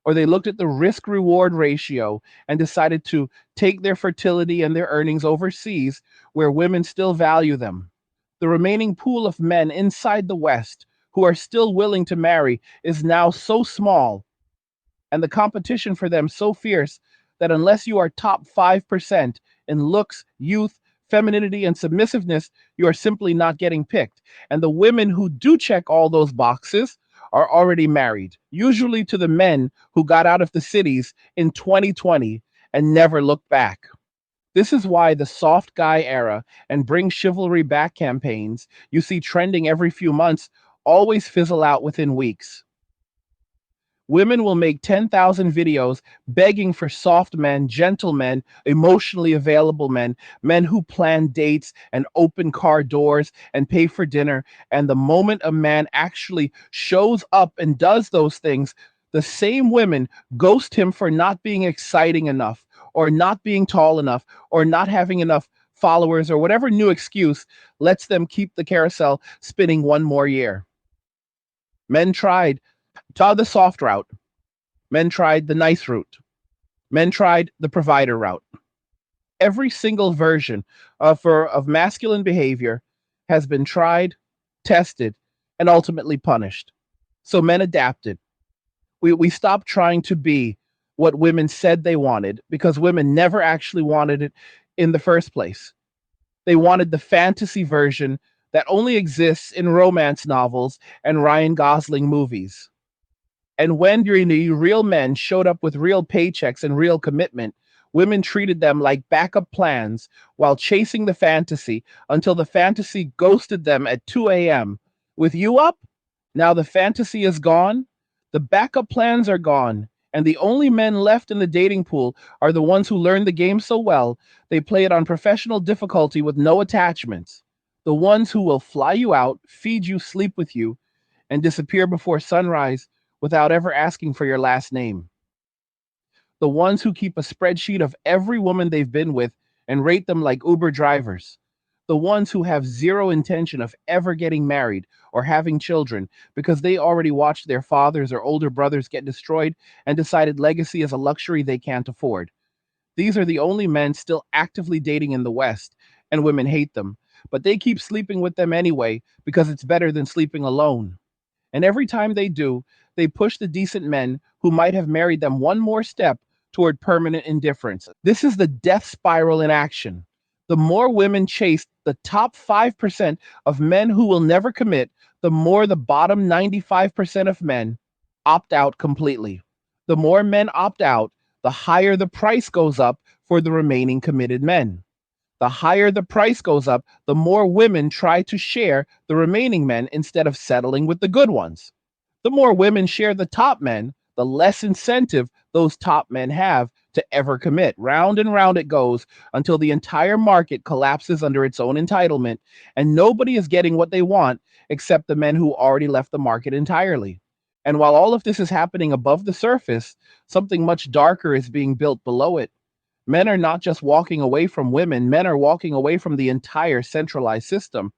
or they looked at the risk reward ratio and decided to take their fertility and their earnings overseas where women still value them. The remaining pool of men inside the West who are still willing to marry is now so small, and the competition for them so fierce that unless you are top 5% in looks, youth, femininity, and submissiveness, you are simply not getting picked. And the women who do check all those boxes are already married, usually to the men who got out of the cities in 2020 and never looked back. This is why the soft guy era and bring chivalry back campaigns you see trending every few months always fizzle out within weeks. Women will make 10,000 videos begging for soft men, gentle men, emotionally available men, men who plan dates and open car doors and pay for dinner. And the moment a man actually shows up and does those things, the same women ghost him for not being exciting enough, or not being tall enough, or not having enough followers, or whatever new excuse lets them keep the carousel spinning one more year. Men tried the soft route. Men tried the nice route. Men tried the provider route. Every single version of masculine behavior has been tried, tested, and ultimately punished. So men adapted. We stopped trying to be what women said they wanted because women never actually wanted it in the first place. They wanted the fantasy version that only exists in romance novels and Ryan Gosling movies. And when real men showed up with real paychecks and real commitment, women treated them like backup plans while chasing the fantasy until the fantasy ghosted them at 2 a.m. With you up, now the fantasy is gone, the backup plans are gone, and the only men left in the dating pool are the ones who learned the game so well they play it on professional difficulty with no attachments. The ones who will fly you out, feed you, sleep with you, and disappear before sunrise without ever asking for your last name. The ones who keep a spreadsheet of every woman they've been with and rate them like Uber drivers. The ones who have zero intention of ever getting married or having children because they already watched their fathers or older brothers get destroyed and decided legacy is a luxury they can't afford. These are the only men still actively dating in the West, and women hate them. But they keep sleeping with them anyway because it's better than sleeping alone. And every time they do, they push the decent men who might have married them one more step toward permanent indifference. This is the death spiral in action. The more women chase the top 5% of men who will never commit, the more the bottom 95% of men opt out completely. The more men opt out, the higher the price goes up for the remaining committed men. The higher the price goes up, the more women try to share the remaining men instead of settling with the good ones. The more women share the top men, the less incentive those top men have to ever commit. Round and round it goes until the entire market collapses under its own entitlement, and nobody is getting what they want except the men who already left the market entirely. And while all of this is happening above the surface, something much darker is being built below it. Men are not just walking away from women, men are walking away from the entire centralized system.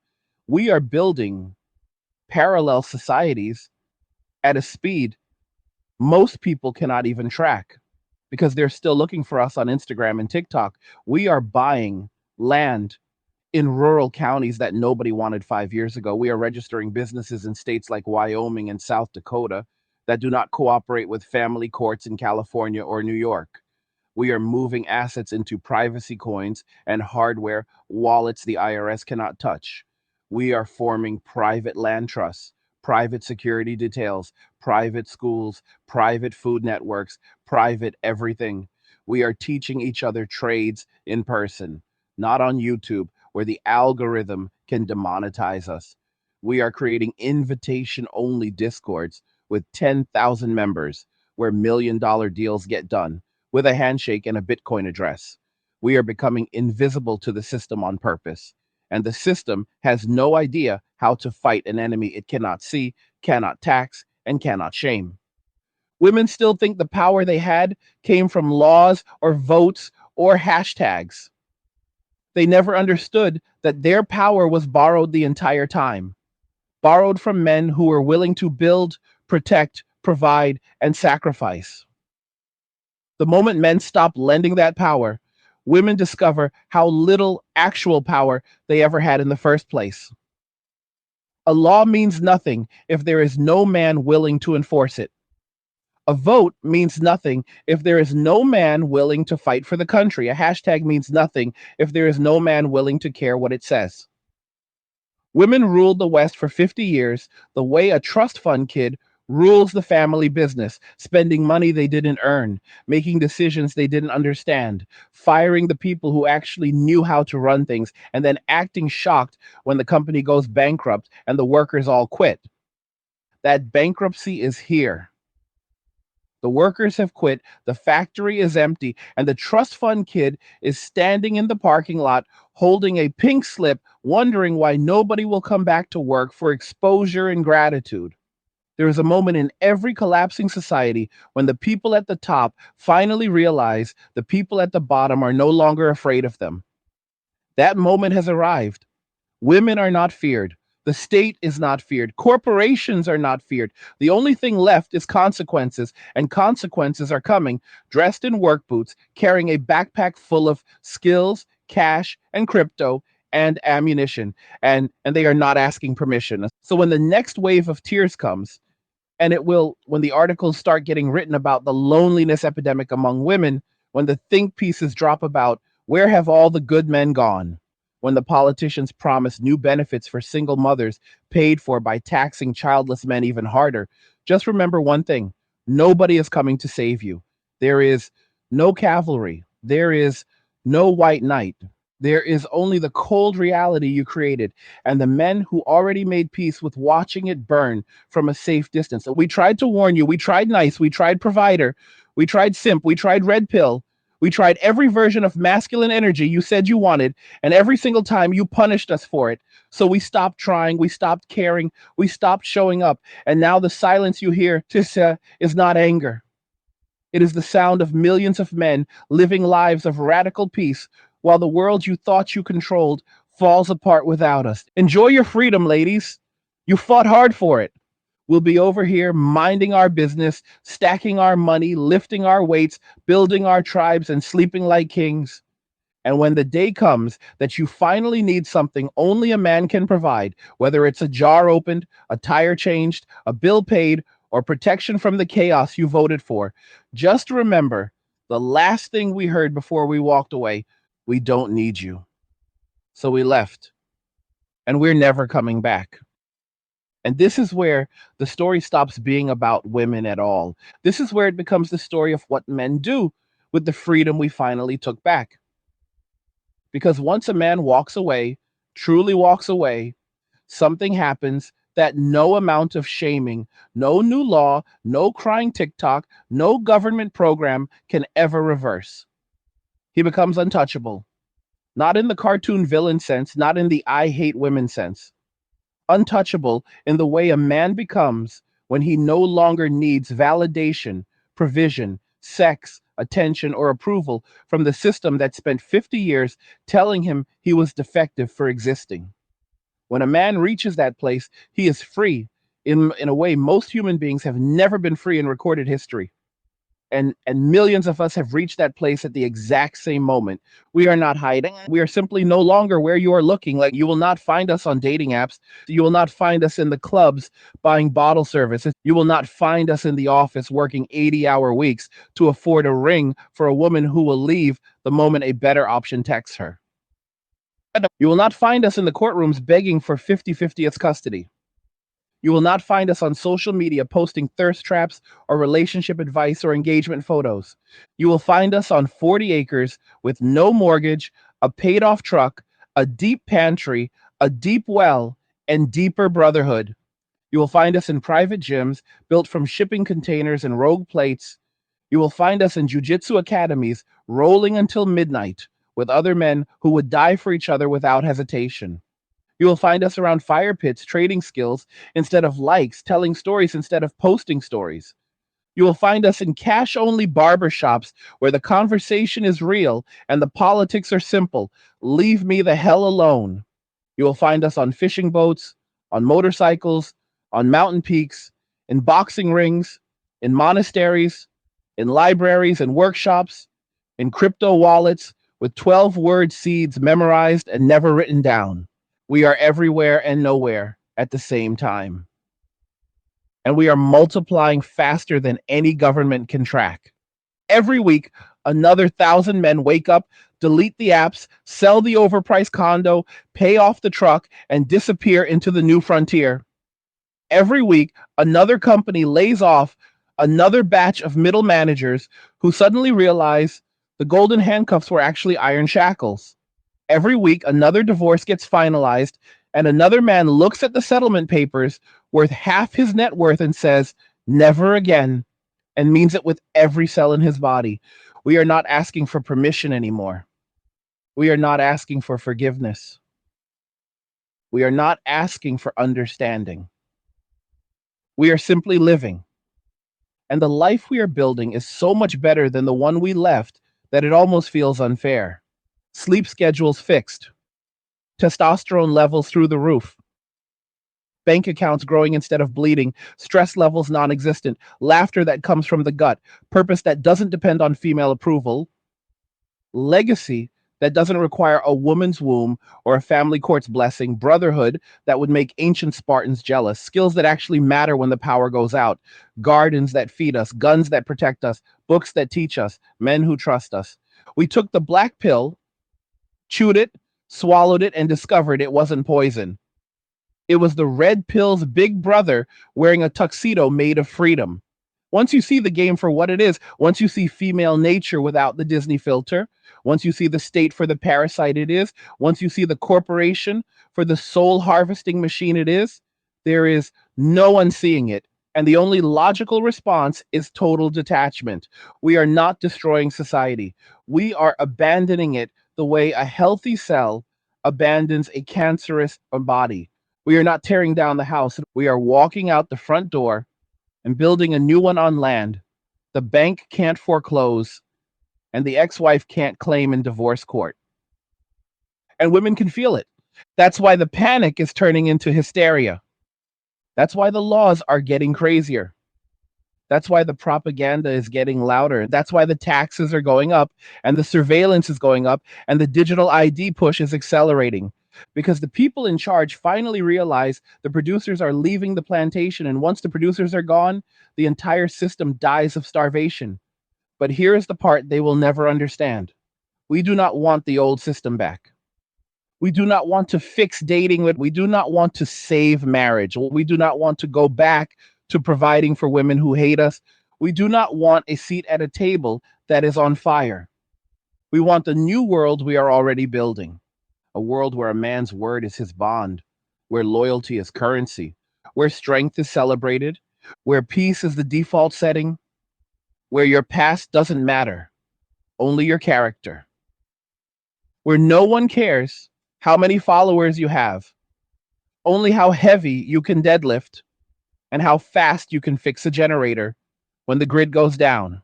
We are building parallel societies at a speed most people cannot even track because they're still looking for us on Instagram and TikTok. We are buying land in rural counties that nobody wanted 5 years ago. We are registering businesses in states like Wyoming and South Dakota that do not cooperate with family courts in California or New York. We are moving assets into privacy coins and hardware wallets the IRS cannot touch. We are forming private land trusts, private security details, private schools, private food networks, private everything. We are teaching each other trades in person, not on YouTube, where the algorithm can demonetize us. We are creating invitation only discords with 10,000 members where $1 million deals get done with a handshake and a Bitcoin address. We are becoming invisible to the system on purpose, and the system has no idea how to fight an enemy it cannot see, cannot tax, and cannot shame. Women still think the power they had came from laws or votes or hashtags. They never understood that their power was borrowed the entire time, borrowed from men who were willing to build, protect, provide, and sacrifice. The moment men stop lending that power, women discover how little actual power they ever had in the first place. A law means nothing if there is no man willing to enforce it. A vote means nothing if there is no man willing to fight for the country. A hashtag means nothing if there is no man willing to care what it says. Women ruled the West for 50 years the way a trust fund kid rules the family business, spending money they didn't earn, making decisions they didn't understand, firing the people who actually knew how to run things, and then acting shocked when the company goes bankrupt and the workers all quit. That bankruptcy is here. The workers have quit, the factory is empty, and the trust fund kid is standing in the parking lot holding a pink slip, wondering why nobody will come back to work for exposure and gratitude. There is a moment in every collapsing society when the people at the top finally realize the people at the bottom are no longer afraid of them. That moment has arrived. Women are not feared. The state is not feared. Corporations are not feared. The only thing left is consequences, and consequences are coming, dressed in work boots, carrying a backpack full of skills, cash, and crypto, and ammunition. And they are not asking permission. So when the next wave of tears comes, and it will, when the articles start getting written about the loneliness epidemic among women, when the think pieces drop about where have all the good men gone, when the politicians promise new benefits for single mothers paid for by taxing childless men even harder, just remember one thing: nobody is coming to save you. There is no cavalry, there is no white knight. There is only the cold reality you created, and the men who already made peace with watching it burn from a safe distance. We tried to warn you. We tried nice. We tried provider. We tried simp. We tried red pill. We tried every version of masculine energy you said you wanted, and every single time you punished us for it. So we stopped trying. We stopped caring. We stopped showing up. And now the silence you hear, Tissa, is not anger. It is the sound of millions of men living lives of radical peace while the world you thought you controlled falls apart without us. Enjoy your freedom, ladies. You fought hard for it. We'll be over here minding our business, stacking our money, lifting our weights, building our tribes, and sleeping like kings. And when the day comes that you finally need something only a man can provide, whether it's a jar opened, a tire changed, a bill paid, or protection from the chaos you voted for, just remember the last thing we heard before we walked away: we don't need you. So we left, and we're never coming back. And this is where the story stops being about women at all. This is where it becomes the story of what men do with the freedom we finally took back. Because once a man walks away, truly walks away, something happens that no amount of shaming, no new law, no crying TikTok, no government program can ever reverse. He becomes untouchable. Not in the cartoon villain sense, not in the I hate women sense. Untouchable in the way a man becomes when he no longer needs validation, provision, sex, attention, or approval from the system that spent 50 years telling him he was defective for existing. When a man reaches that place, he is free in a way most human beings have never been free in recorded history. And millions of us have reached that place at the exact same moment. We are not hiding. We are simply no longer where you are looking. Like, you will not find us on dating apps. You will not find us in the clubs buying bottle services. You will not find us in the office working 80-hour weeks to afford a ring for a woman who will leave the moment a better option texts her. You will not find us in the courtrooms begging for 50/50th custody. You will not find us on social media posting thirst traps or relationship advice or engagement photos. You will find us on 40 acres with no mortgage, a paid off truck, a deep pantry, a deep well, and deeper brotherhood. You will find us in private gyms built from shipping containers and rogue plates. You will find us in jujitsu academies rolling until midnight with other men who would die for each other without hesitation. You will find us around fire pits trading skills instead of likes, telling stories instead of posting stories. You will find us in cash only barbershops where the conversation is real and the politics are simple. Leave me the hell alone. You will find us on fishing boats, on motorcycles, on mountain peaks, in boxing rings, in monasteries, in libraries and workshops, in crypto wallets, with 12-word seeds memorized and never written down. We are everywhere and nowhere at the same time. And we are multiplying faster than any government can track. Every week, another 1,000 men wake up, delete the apps, sell the overpriced condo, pay off the truck, and disappear into the new frontier. Every week, another company lays off another batch of middle managers who suddenly realize the golden handcuffs were actually iron shackles. Every week, another divorce gets finalized, and another man looks at the settlement papers worth half his net worth and says, "Never again," and means it with every cell in his body. We are not asking for permission anymore. We are not asking for forgiveness. We are not asking for understanding. We are simply living. And the life we are building is so much better than the one we left that it almost feels unfair. Sleep schedules fixed, testosterone levels through the roof, bank accounts growing instead of bleeding, stress levels non existent, laughter that comes from the gut, purpose that doesn't depend on female approval, legacy that doesn't require a woman's womb or a family court's blessing, brotherhood that would make ancient Spartans jealous, skills that actually matter when the power goes out, gardens that feed us, guns that protect us, books that teach us, men who trust us. We took the black pill, chewed it, swallowed it, and discovered it wasn't poison. It was the red pill's big brother wearing a tuxedo made of freedom. Once you see the game for what it is, once you see female nature without the Disney filter, once you see the state for the parasite it is, once you see the corporation for the soul harvesting machine it is, there is no unseeing it. And the only logical response is total detachment. We are not destroying society. We are abandoning it the way a healthy cell abandons a cancerous body. We are not tearing down the house. We are walking out the front door and building a new one on land the bank can't foreclose and the ex-wife can't claim in divorce court. And women can feel it. That's why the panic is turning into hysteria. That's why the laws are getting crazier. That's why the propaganda is getting louder. That's why the taxes are going up and the surveillance is going up and the digital ID push is accelerating. Because the people in charge finally realize the producers are leaving the plantation, and once the producers are gone, the entire system dies of starvation. But here is the part they will never understand. We do not want the old system back. We do not want to fix dating. We do not want to save marriage. We do not want to go back to providing for women who hate us. We do not want a seat at a table that is on fire. We want the new world we are already building. A world where a man's word is his bond, where loyalty is currency, where strength is celebrated, where peace is the default setting, where your past doesn't matter, only your character, where no one cares how many followers you have, only how heavy you can deadlift and how fast you can fix a generator when the grid goes down.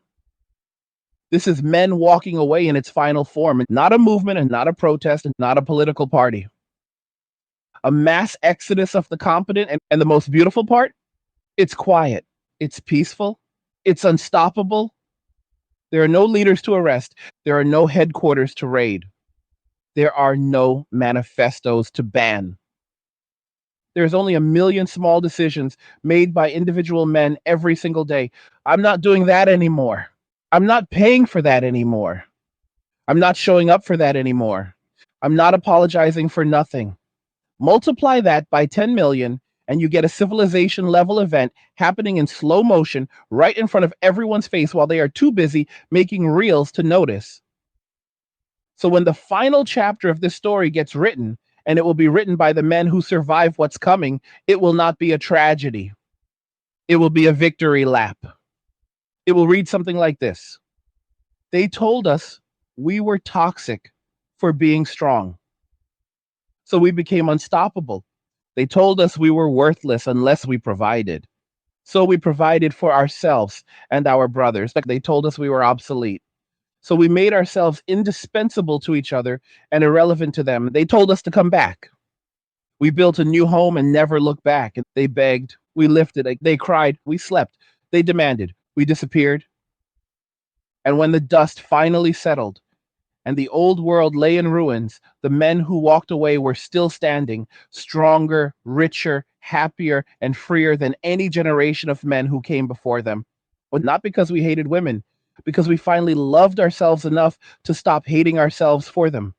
This is men walking away in its final form, not a movement and not a protest and not a political party. A mass exodus of the competent, and the most beautiful part, it's quiet, it's peaceful, it's unstoppable. There are no leaders to arrest, there are no headquarters to raid, there are no manifestos to ban. There's only a million small decisions made by individual men every single day. I'm not doing that anymore. I'm not paying for that anymore. I'm not showing up for that anymore. I'm not apologizing for nothing. Multiply that by 10 million, and you get a civilization level event happening in slow motion right in front of everyone's face while they are too busy making reels to notice. So when the final chapter of this story gets written, and it will be written by the men who survive what's coming, it will not be a tragedy. It will be a victory lap. It will read something like this. They told us we were toxic for being strong. So we became unstoppable. They told us we were worthless unless we provided. So we provided for ourselves and our brothers. They told us we were obsolete. So we made ourselves indispensable to each other and irrelevant to them. They told us to come back. We built a new home and never looked back. They begged. We lifted. They cried. We slept. They demanded. We disappeared. And when the dust finally settled and the old world lay in ruins, the men who walked away were still standing, stronger, richer, happier, and freer than any generation of men who came before them. But not because we hated women, because we finally loved ourselves enough to stop hating ourselves for them.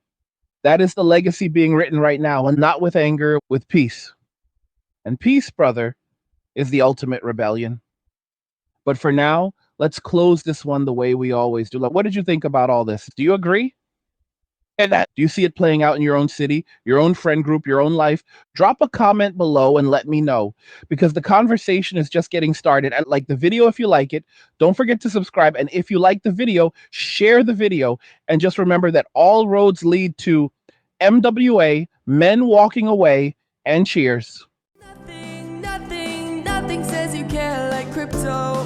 That is the legacy being written right now, and not with anger, with peace. And peace, brother, is the ultimate rebellion. But for now, let's close this one the way we always do. Like, what did you think about all this? Do you agree? And that, do you see it playing out in your own city, your own friend group, your own life? Drop a comment below and let me know, because the conversation is just getting started. And like the video if you like it. Don't forget to subscribe. And if you like the video, share the video. And just remember that all roads lead to MWA, men walking away, and cheers. Nothing says you care like crypto.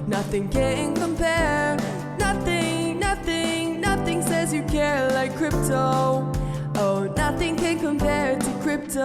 Nothing can compare. Nothing says you care like crypto. Oh, nothing can compare to crypto.